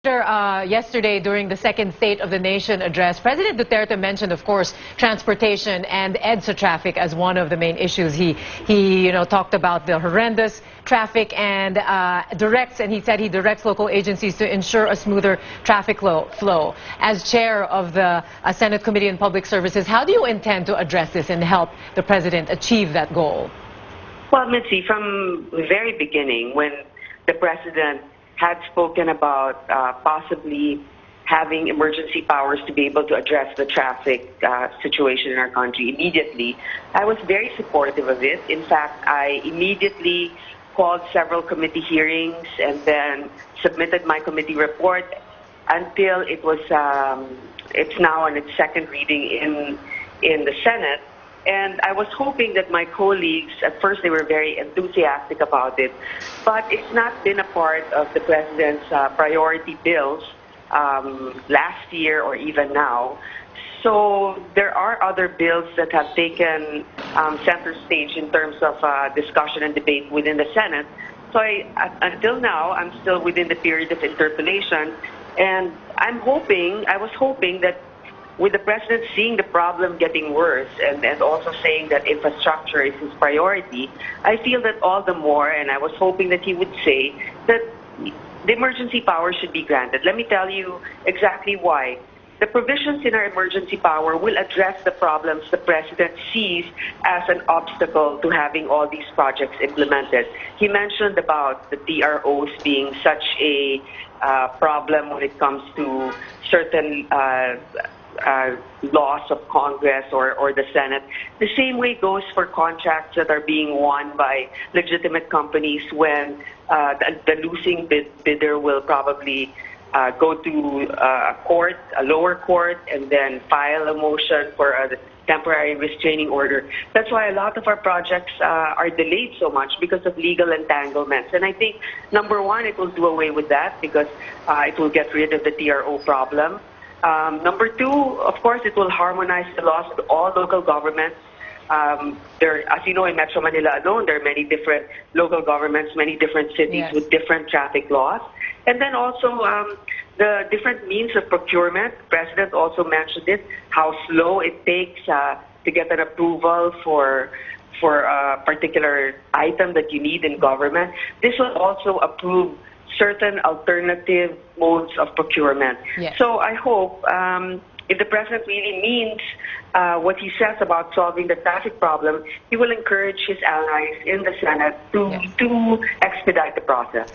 Yesterday, during the second State of the Nation address, President Duterte mentioned, of course, transportation and EDSA traffic as one of the main issues. He talked about the horrendous traffic and he said he directs local agencies to ensure a smoother traffic flow. As chair of the Senate Committee on Public Services, how do you intend to address this and help the President achieve that goal? Well, Mitzi, from the very beginning, when the President had spoken about possibly having emergency powers to be able to address the traffic situation in our country immediately, I was very supportive of it. In fact, I immediately called several committee hearings and then submitted my committee report until it was it's now on its second reading in the Senate. And I was hoping that my colleagues, at first they were very enthusiastic about it, but it's not been a part of the President's priority bills last year or even now. So there are other bills that have taken center stage in terms of discussion and debate within the Senate. So until now, I'm still within the period of interpellation, and I was hoping that with the President seeing the problem getting worse and also saying that infrastructure is his priority, I feel that all the more, and I was hoping that he would say that the emergency power should be granted. Let me tell you exactly why. The provisions in our emergency power will address the problems the President sees as an obstacle to having all these projects implemented. He mentioned about the TROs being such a problem when it comes to certain laws of Congress or the Senate. The same way goes for contracts that are being won by legitimate companies when the losing bidder will probably go to a lower court, and then file a motion for a temporary restraining order. That's why a lot of our projects are delayed so much, because of legal entanglements. And I think, number one, it will do away with that because it will get rid of the TRO problem. Number two, of course, it will harmonize the laws with all local governments. As you know, in Metro Manila alone, there are many different local governments, many different cities with different traffic laws. And then also the different means of procurement. The President also mentioned it, how slow it takes to get an approval for a particular item that you need in government. This will also approve certain alternative modes of procurement. Yes. So I hope if the President really means what he says about solving the traffic problem, he will encourage his allies in the Senate to expedite the process.